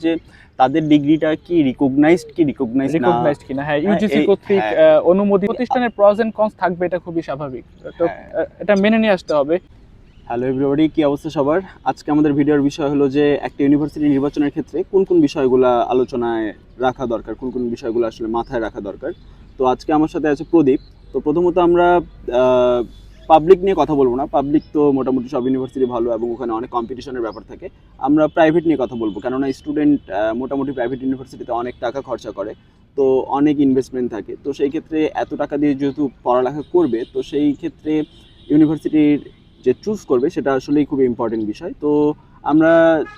যে তাদের ডিগ্রিটা কি রিকগনাইজড কিনা, হ্যাঁ ইউজিসি কর্তৃক অনুমোদিত প্রতিষ্ঠানের প্রস এন্ড কনস থাকবে, এটা খুবই স্বাভাবিক, তো এটা মেনে নিয়ে আসতে হবে। হ্যালো এভরিবডি, কি অবস্থা সবার? আজকে আমাদের ভিডিওর বিষয় হলো যে একটা ইউনিভার্সিটি নির্বাচনের ক্ষেত্রে কোন কোন বিষয়গুলো আলোচনায় রাখা দরকার, কোন কোন বিষয়গুলো আসলে মাথায় রাখা দরকার। তো আজকে আমার সাথে আছে প্রদীপ। তো প্রথমত আমরা পাবলিক নিয়ে কথা বলবো না, পাবলিক তো মোটামুটি সব ইউনিভার্সিটি ভালো এবং ওখানে অনেক কম্পিটিশনের ব্যাপার থাকে। আমরা প্রাইভেট নিয়ে কথা বলবো, কেননা স্টুডেন্ট মোটামুটি প্রাইভেট ইউনিভার্সিটিতে অনেক টাকা খরচা করে, তো অনেক ইনভেস্টমেন্ট থাকে। তো সেই ক্ষেত্রে এত টাকা দিয়ে যেহেতু পড়ালেখা করবে, তো সেই ক্ষেত্রে ইউনিভার্সিটির যে চুজ করবে সেটা আসলেই খুবই ইম্পর্টেন্ট বিষয়। তো আমরা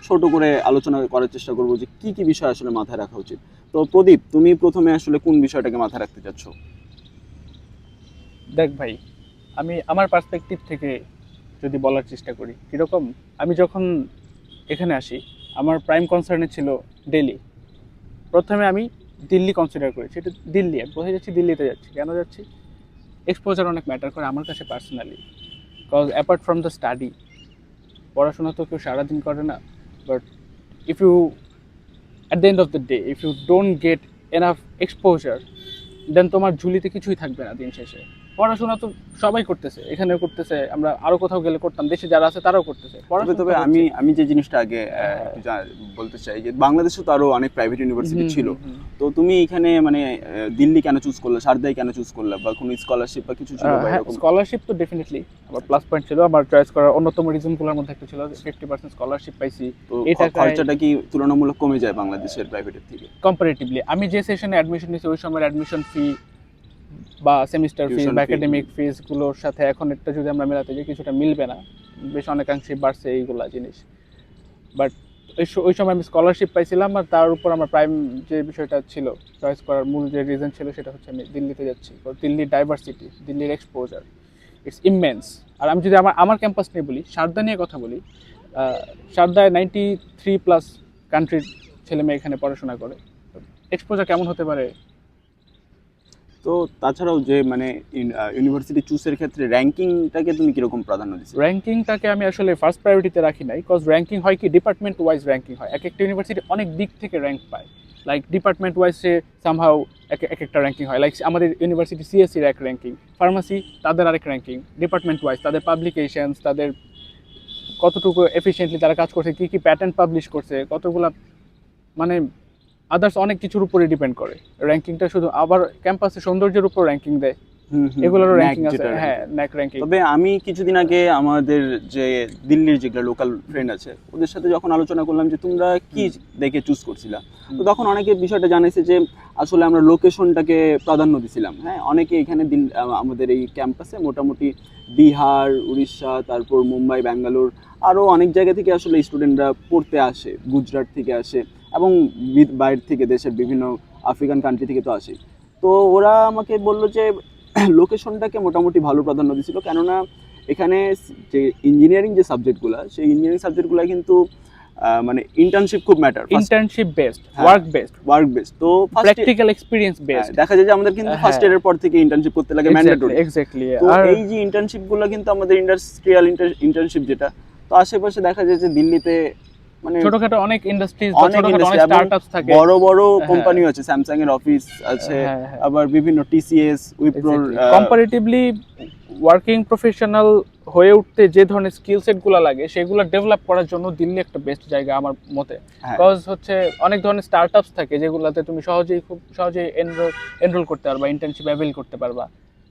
ছোট করে আলোচনা করার চেষ্টা করবো যে কি কি বিষয় আসলে মাথায় রাখা উচিত। তো প্রদীপ, তুমি প্রথমে আসলে কোন বিষয়টাকে মাথায় রাখতে চাচ্ছ? দেখ ভাই, আমি আমার পার্সপেক্টিভ থেকে যদি বলার চেষ্টা করি, কীরকম, আমি যখন এখানে আসি আমার প্রাইম কনসার্নে ছিল দিল্লি। প্রথমে আমি দিল্লি কনসিডার করেছি, এটা দিল্লি, আমি কোথায় যাচ্ছি, দিল্লিতে যাচ্ছি। কেন যাচ্ছি? এক্সপোজার অনেক ম্যাটার করে আমার কাছে personally, because apart from the study, পড়াশোনা তো কেউ সারাদিন করে না, but if you at the end of the day if you don't get enough exposure, then তোমার ঝুলিতে কিছুই থাকবে না দিন শেষে। পড়াশোনা তো সবাই করতেছে, এখানেও করতেছে, আমরা আরো কোথাও গেলে করতাম, দেশে যারা আছে তারাও করতেছে। তবে আমি যে জিনিসটা আগে বলতে চাই যে বাংলাদেশে তো আরো অনেক প্রাইভেট ইউনিভার্সিটি ছিল। তো তুমি এখানে মানে দিল্লি কেন চুজ করলে, সারদাই কেন চুজ করলে, বা কোনো স্কলারশিপ বা কিছু ছিল? স্কলারশিপ তো ডেফিনেটলি আমার প্লাস পয়েন্ট ছিল, আমার চয়েস করার অন্যতম রিজনগুলোর মধ্যে একটা ছিল 50% স্কলারশিপ পাইছি। তো খরচাটা কি তুলনামূলক কমে যায় বাংলাদেশের প্রাইভেটের থেকে কম্পারেটিভলি? আমি যে সেশনে অ্যাডমিশন নিয়েছি ওই সময় অ্যাডমিশন ফি বা সেমিস্টার ফি বা একাডেমিক ফিসগুলোর সাথে এখন একটা যদি আমরা মেলাতে যাই, কিছুটা মিলবে না, বেশ অনেকাংশে বাড়ছে এইগুলা জিনিস। বাট ওই সময় আমি স্কলারশিপ পাইছিলাম, আর তার উপর আমার প্রাইম যে বিষয়টা ছিল চয়েস করার মূল যে রিজন ছিল সেটা হচ্ছে আমি দিল্লিতে যাচ্ছি। দিল্লির ডাইভার্সিটি, দিল্লির এক্সপোজার, ইটস ইমেন্স। আর আমি যদি আমার ক্যাম্পাস নিয়ে বলি, সারদা নিয়ে কথা বলি, সারদায় 93+ কান্ট্রির ছেলে মেয়ে এখানে পড়াশোনা করে। এক্সপোজার কেমন হতে পারে? তো তাছাড়াও যে মানে ইউনিভার্সিটি চুজের ক্ষেত্রে র্যাঙ্কিংটাকে তুমি কিরকম প্রাধান্য দিচ্ছ? র্যাঙ্কিংটাকে আমি আসলে ফার্স্ট প্রায়োরিটিতে রাখি নাই, বিকজ র্যাঙ্কিং হয় কি, ডিপার্টমেন্ট ওয়াইজ র্যাঙ্কিং হয়। এক একটা ইউনিভার্সিটি অনেক দিক থেকে র্যাঙ্ক পায়, লাইক ডিপার্টমেন্ট ওয়াইজ সে সামহাও এক একটা র্যাঙ্কিং হয়। লাইক আমাদের ইউনিভার্সিটি সিএসসির এক র্যাঙ্কিং, ফার্মাসি তাদের আরেক র্যাঙ্কিং, ডিপার্টমেন্ট ওয়াইজ তাদের পাবলিকেশনস, তাদের কতটুকু এফিসিয়েন্টলি তারা কাজ করছে, কী কী প্যাটার্ন পাবলিশ করছে, কতগুলা, মানে আদার্স অনেক কিছুর উপরে ডিপেন্ড করে র্যাঙ্কিংটা। শুধু আবার ক্যাম্পাসে সৌন্দর্যের উপর র্যাঙ্কিং দেয়, এগুলোরও র্যাঙ্কিং আছে। হ্যাঁ, ন্যাক র্যাঙ্কিং। তবে আমি কিছুদিন আগে আমাদের যে দিল্লির যেগুলো লোকাল ফ্রেন্ড আছে ওদের সাথে যখন আলোচনা করলাম যে তোমরা কি দেখে চুজ করছিলা, তো তখন অনেকে বিষয়টা জানাইছে যে আসলে আমরা লোকেশনটাকে প্রাধান্য দিছিলাম। হ্যাঁ, অনেকে এখানে আমাদের এই ক্যাম্পাসে মোটামুটি বিহার, উড়িষ্যা, তারপর মুম্বাই, ব্যাঙ্গালোর, আরও অনেক জায়গা থেকে আসলে স্টুডেন্টরা পড়তে আসে, গুজরাট থেকে আসে এবং বাইরে থেকে দেশের বিভিন্ন আফ্রিকান কান্ট্রি থেকে তো আসে। তো ওরা আমাকে বললো যে লোকেশনটাকে মোটামুটি ভালো প্রাধান্য দিয়েছিল, কেননা এখানে যে ইঞ্জিনিয়ারিং যে সাবজেক্টগুলো, সেই ইঞ্জিনিয়ারিং সাবজেক্টগুলো কিন্তু মানে ইন্টার্নশিপ খুব matter, internship based, work based, তো প্র্যাকটিক্যাল এক্সপেরিয়েন্স বেসড। দেখা যায় যে আমাদের কিন্তু ফার্স্ট ইয়ারের পর থেকে ইন্টার্নশিপ করতে লাগে, ম্যান্ডেটরি। এক্স্যাক্টলি। তো এই যে ইন্টার্নশিপগুলো কিন্তু আমাদের ইন্ডাস্ট্রিয়াল ইন্টার্নশিপ যেটা, তো আশেপাশে দেখা যায় যে দিল্লিতে মানে ছোটখাটো অনেক ইন্ডাস্ট্রিজ, ছোটখাটো অনেক স্টার্টআপস থাকে, বড় বড় কোম্পানিও আছে, স্যামসাং এর অফিস আছে, আবার বিভিন্ন টিসিএস, উইপ্রোর। কম্পারেটিভলি ওয়ার্কিং প্রফেশনাল হয়ে উঠতে যে ধরনের স্কিল সেটগুলো লাগে সেগুলো ডেভেলপ করার জন্য দিল্লি একটা বেস্ট জায়গা আমার মতে। বিকজ হচ্ছে অনেক ধরনের স্টার্টআপস থাকে যেগুলোতে তুমি খুব সহজেই এনরোল করতে পারবা, ইন্টার্নশিপ অ্যাভেল করতে পারবা।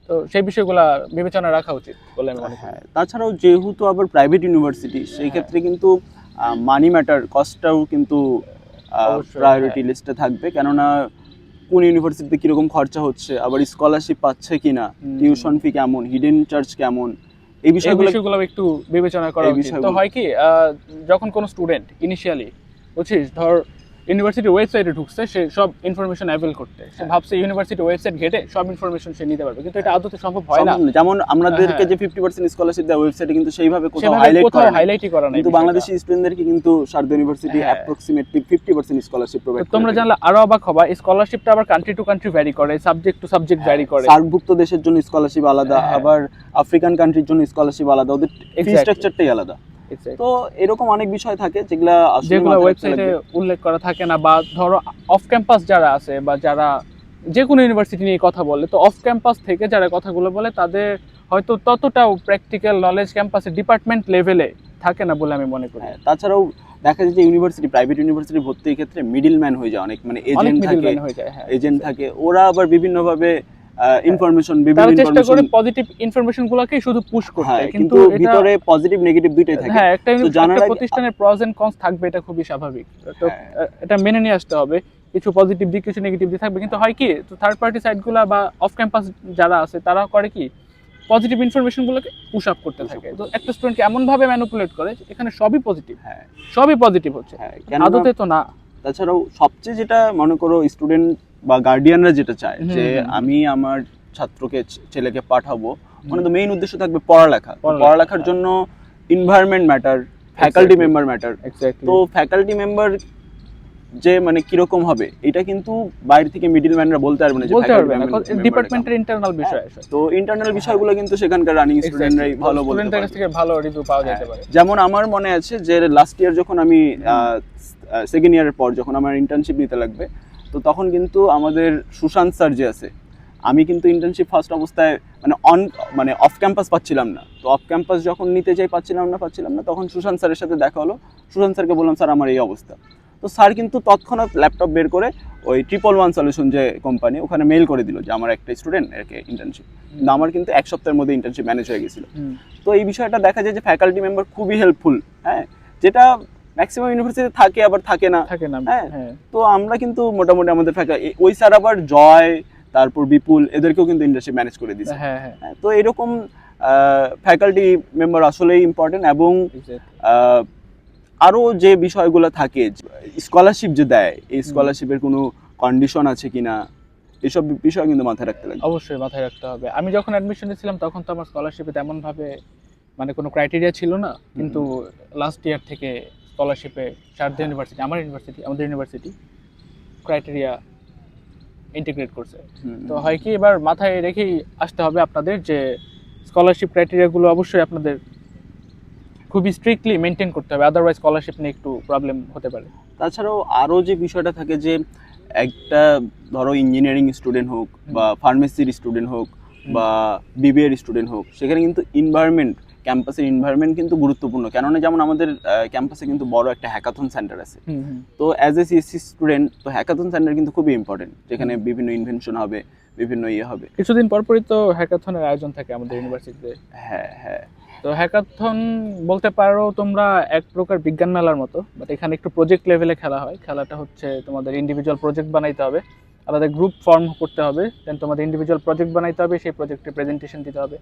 তো সেই বিষয়গুলো বিবেচনা রাখা উচিত বলে আমি মনে করি। তাছাড়াও যেহেতু আবার প্রাইভেট ইউনিভার্সিটি, সেই ক্ষেত্রে কিন্তু মানি ম্যাটার, কস্টটাও কিন্তু প্রায়োরিটি লিস্টে থাকবে, কেননা কোন ইউনিভার্সিটিতে কিরকম খরচা হচ্ছে, আবার স্কলারশিপ পাচ্ছে কিনা, টিউশন ফি কেমন, হিডেন চার্জ কেমন, এই বিষয়গুলো একটু বিবেচনা করা উচিত। তো হয় কি, যখন কোনো স্টুডেন্ট ইনিশিয়ালি বুঝছিস, ধর ইউনিভার্সিটির ওয়েবসাইটে ঢুকছে, সে সব ইনফরমেশন অ্যাভেল করতে, সে ভাবছে ইউনিভার্সিটি ওয়েবসাইট ঘেটে সব ইনফরমেশন সে নিতে পারবে, কিন্তু এটা আদতে সম্ভব হয় না। যেমন আমাদেরকে যে 50% স্কলারশিপ দেয় ওয়েবসাইটে কিন্তু সেইভাবে কোথাও হাইলাইটই করা নাই, কিন্তু বাংলাদেশি স্টুডেন্টদেরকে কিন্তু Sharda university approximately 50% scholarship provide করে। তোমরা জানলে আরো অবাক হবা, এই স্কলারশিপটা আবার কান্ট্রি টু কান্ট্রি ভ্যারি করে, সাবজেক্ট টু সাবজেক্ট ভ্যারি করে। সার্কভুক্ত দেশের জন্য স্কলারশিপ আলাদা, আবার আফ্রিকান কান্ট্রির জন্য স্কলারশিপ আলাদা, ওদের ফি স্ট্রাকচারটাই আলাদা। Exactly. তো এরকম অনেক বিষয় থাকে যেগুলা আসলে যেগুলো মাথায় রাখতে ওয়েবসাইটে লাগবে। উল্লেখ করা থাকে না, বা ধরো অফ ক্যাম্পাস যারা আছে বা যারা যে কোনো ইউনিভার্সিটি নিয়ে কথা বলে, তো অফ ক্যাম্পাস থেকে যারা কথাগুলো বলে তাদের হয়তো ততটাও প্র্যাকটিক্যাল নলেজ ক্যাম্পাসে ডিপার্টমেন্ট লেভেলে থাকে না বলে আমি মনে করি। হ্যাঁ, তাছাড়াও দেখা যায় যে ইউনিভার্সিটি, প্রাইভেট ইউনিভার্সিটি ভর্তির ক্ষেত্রে মিডল ম্যান হয়ে যায় অনেক, মানে অনেক এজেন্ট থাকে, মিডলম্যান হয়ে যায়, হ্যাঁ। এজেন্ট থাকে, ওরা আবার বিভিন্নভাবে ইনফরমেশন, বিভিন্ন তারা চেষ্টা করে ইনফরমেশন, পজিটিভ ইনফরমেশন গুলোকেই শুধু পুশ করতে, হ্যাঁ, কিন্তু কিন্তু এটা ভিতরে পজিটিভ নেগেটিভ দুইটাই থাকে। হ্যাঁ একটা তো জানার একটা আগে প্রতিষ্ঠানের প্রস এন্ড কনস থাকবে, এটা খুবই স্বাভাবিক। তো হ্যাঁ, এটা মেনে নিয়ে আসতে হবে, কিছু পজিটিভ দিক কিছু নেগেটিভ দিক থাকবে। কিন্তু হয় কি, তো থার্ড পার্টি সাইটগুলো বা অফ ক্যাম্পাস যারা আছে তারা করে কি, পজিটিভ ইনফরমেশনগুলোকে পুশ আপ করতে থাকে। তো একটা স্টুডেন্টকে এমন ভাবে ম্যানিপুলেট করে যে এখানে সবই পজিটিভ, হ্যাঁ, সবই পজিটিভ হচ্ছে, হ্যাঁ, কেননা আদতে তো না। তাছাড়াও সবচেয়ে যেটা মনে করো স্টুডেন্ট বা গার্ডিয়ানরা যেটা চায় হুম, যে হুম, হুম। আমি আমার ছাত্রকে, ছেলেকে পাঠাবো, মানে তো মেইন উদ্দেশ্য থাকবে পড়ালেখা। তো পড়ালেখা, পড়ালেখার হ্যাঁ। জন্য environment matter, faculty Exactly. Member matter. Exactly. তো ফ্যাকাল্টি মেম্বার যে মানে কিরকম হবে এটা কিন্তু বাইরে থেকে মিডল ম্যানরা বলতে পারবে না যে বলতে ফ্যাকাল্টি পারবে না, ডিপার্টমেন্টের ইন্টারনাল বিষয় আসে। তো ইন্টারনাল বিষয়গুলো কিন্তু সেখানকার রানিং স্টুডেন্টরাই ভালো বলতে স্টুডেন্টের কাছ পারবে। থেকে ভালো রিভিউ পাওয়া যেতে হ্যাঁ, পারে। যেমন আমার মনে আছে যে লাস্ট ইয়ার যখন আমি সেকেন্ড ইয়ারের পর যখন আমার ইন্টার্নশিপ নিতে লাগবে, তো তখন কিন্তু আমাদের সুশান্ত স্যার যে আছে, আমি কিন্তু ইন্টার্নশিপ ফার্স্ট অবস্থায় মানে অফ ক্যাম্পাস পাচ্ছিলাম না। তো অফ ক্যাম্পাস যখন নিতে যাই পাচ্ছিলাম না, তখন সুশান্ত স্যারের সাথে দেখা হলো। সুশান্ত স্যারকে বললাম স্যার আমার এই অবস্থা। তো স্যার কিন্তু তৎক্ষণাৎ ল্যাপটপ বের করে ওই 111 সলিউশন যে কোম্পানি, ওখানে মেল করে দিল যে আমার একটা স্টুডেন্ট একে ইন্টার্নশিপ। কিন্তু আমার কিন্তু এক সপ্তাহের মধ্যে ইন্টার্নশিপ ম্যানেজ হয়ে গেছিলো। তো এই বিষয়টা দেখা যায় যে ফ্যাকাল্টি মেম্বার খুবই হেল্পফুল, হ্যাঁ, যেটা ম্যাক্সিমাম ইউনিভার্সিটিতে থাকে আবার থাকে না। হ্যাঁ, তো আমরা কিন্তু মোটামুটি আমাদের ওই স্যার আবার জয়, তারপর বিপুল, এদেরকেও কিন্তু ইন্টার্নশিপ ম্যানেজ করে দিয়েছে। হ্যাঁ, তো এরকম ফ্যাকাল্টি মেম্বার আসলেই ইম্পর্টেন্ট। এবং আরও যে বিষয়গুলো থাকে, স্কলারশিপ যে দেয়, এই স্কলারশিপের কোনো কন্ডিশন আছে কিনা, এসব বিষয় কিন্তু মাথায় রাখতে লাগবে। অবশ্যই মাথায় রাখতে হবে। আমি যখন অ্যাডমিশন নিয়েছিলাম তখন তো আমার স্কলারশিপে তেমন ভাবে মানে কোনো ক্রাইটেরিয়া ছিল না, কিন্তু লাস্ট ইয়ার থেকে স্কলারশিপে শারদা ইউনিভার্সিটি, আমাদের ইউনিভার্সিটি ক্রাইটেরিয়া ইন্টিগ্রেট করছে। তো হয় কি, এবার মাথায় রেখেই আসতে হবে আপনাদের যে স্কলারশিপ ক্রাইটেরিয়াগুলো অবশ্যই আপনাদের খুবই স্ট্রিক্টলি মেনটেন করতে হবে, আদারওয়াইজ স্কলারশিপ নিয়ে একটু প্রবলেম হতে পারে। তাছাড়াও আরও যে বিষয়টা থাকে যে একটা ধরো ইঞ্জিনিয়ারিং স্টুডেন্ট হোক বা ফার্মেসির স্টুডেন্ট হোক বা বিবিএর স্টুডেন্ট হোক, সেখানে কিন্তু ক্যাম্পাসের এনভায়রনমেন্ট কিন্তু গুরুত্বপূর্ণ। কেননা যেমন আমাদের ক্যাম্পাসে কিন্তু বড় একটা হ্যাকাথন সেন্টার আছে। তো অ্যাজ এ সিএসসি স্টুডেন্ট, তো হ্যাকাথন সেন্টার কিন্তু খুবই ইম্পর্টেন্ট, যেখানে বিভিন্ন ইনভেনশন হবে, বিভিন্ন হবে। কিছুদিন পরপরই তো হ্যাকাথনের আয়োজন থাকে আমাদের ইউনিভার্সিটিতে। হ্যাঁ, হ্যাঁ। তো হ্যাকাথন বলতে পারো তোমরা এক প্রকার বিজ্ঞান মেলার মতো, বাট এখানে একটু প্রজেক্ট লেভেলে খেলা হয়। খেলাটা হচ্ছে তোমাদের ইন্ডিভিজুয়াল প্রজেক্ট বানাইতে হবে, আলাদা গ্রুপ ফর্ম করতে হবে, দেন তোমাদের ইন্ডিভিজুয়াল প্রজেক্ট বানাইতে হবে, সেই প্রজেক্টে প্রেজেন্টেশন দিতে হবে।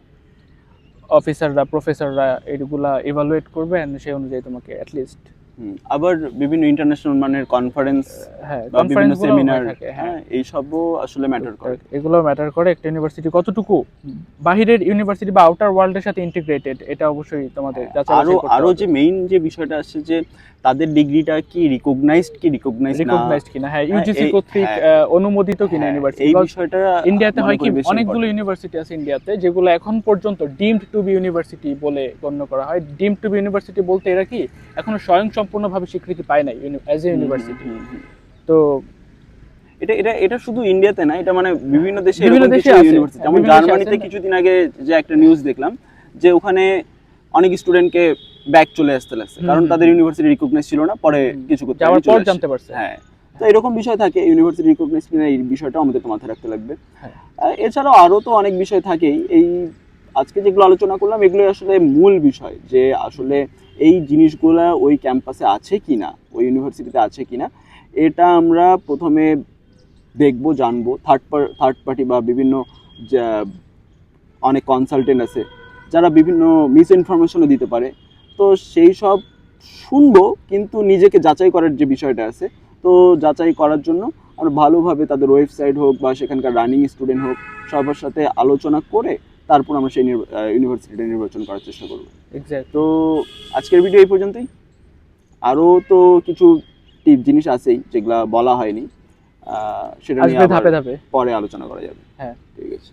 অফিসাররা, প্রফেসররা এগুলা ইভালুয়েট করবে, এন্ড সেই অনুযায়ী তোমাকে অ্যাটলিস্ট আবার বিভিন্ন ইন্টারন্যাশনাল মানের কনফারেন্স বা বিভিন্ন সেমিনার, হ্যাঁ, এইসবও আসলে ম্যাটার করে। এগুলো ম্যাটার করে একটা ইউনিভার্সিটি কতটুকু বাহিরের ইউনিভার্সিটি বা আউটার ওয়ার্ল্ডের সাথে ইন্টিগ্রেটেড, এটা অবশ্যই তোমাদের আরো যে মেইন যে বিষয়টা আসছে যে তাদের ডিগ্রিটা কি রিকগনাইজড কিনা, হ্যাঁ, ইউজিসি কর্তৃক অনুমোদিত কিনা ইউনিভার্সিটি। এই বিষয়টা ইন্ডিয়াতে হয় কি, অনেকগুলো ইউনিভার্সিটি আছে ইন্ডিয়াতে যেগুলো এখন পর্যন্ত ডিমড টু বি ইউনিভার্সিটি বলে গণ্য করা হয়। ডিমড টু বি ইউনিভার্সিটি বলতে এরা কি এখনো স্বয়ংসম্পূর্ণভাবে স্বীকৃতি পায় নাই অ্যাজ এ ইউনিভার্সিটি। তো এটা শুধু ইন্ডিয়াতে না, এটা মানে বিভিন্ন দেশে আছে। ইউনিভার্সিটি, যেমন জার্মানিতে কিছুদিন আগে যে একটা নিউজ দেখলাম যে ওখানে অনেক স্টুডেন্টকে ব্যাক চলে আসতে লাগছে, কারণ তাদের ইউনিভার্সিটি রিকগনাইজ ছিল না, পরে কিছু করতে যাওয়ার পর জানতে পারছে। হ্যাঁ, তো এরকম বিষয় থাকে, ইউনিভার্সিটি রিকগনাইজ কিনা, এই বিষয়টাও আমাদেরকে মাথায় রাখতে লাগবে। এছাড়াও আরও তো অনেক বিষয় থাকেই। এই আজকে যেগুলো আলোচনা করলাম এগুলোই আসলে মূল বিষয়, যে আসলে এই জিনিসগুলা ওই ক্যাম্পাসে আছে কিনা, ওই ইউনিভার্সিটিতে আছে কিনা, এটা আমরা প্রথমে দেখবো, জানবো। থার্ড পার্টি বা বিভিন্ন অনেক কনসালটেন্ট আছে যারা বিভিন্ন মিস ইনফরমেশনও দিতে পারে, তো সেই সব শুনবো, কিন্তু নিজেকে যাচাই করার যে বিষয়টা আছে, তো যাচাই করার জন্য আমরা ভালোভাবে তাদের ওয়েবসাইট হোক বা সেখানকার রানিং স্টুডেন্ট হোক, সবার সাথে আলোচনা করে তারপর আমরা সেই ইউনিভার্সিটিটা নির্বাচন করার চেষ্টা করবো। তো আজকের ভিডিও এই পর্যন্তই। আরও তো কিছু জিনিস আছেই যেগুলা বলা হয়নি, সেটা নিয়ে ধাপে ধাপে পরে আলোচনা করা যাবে। হ্যাঁ, ঠিক আছে।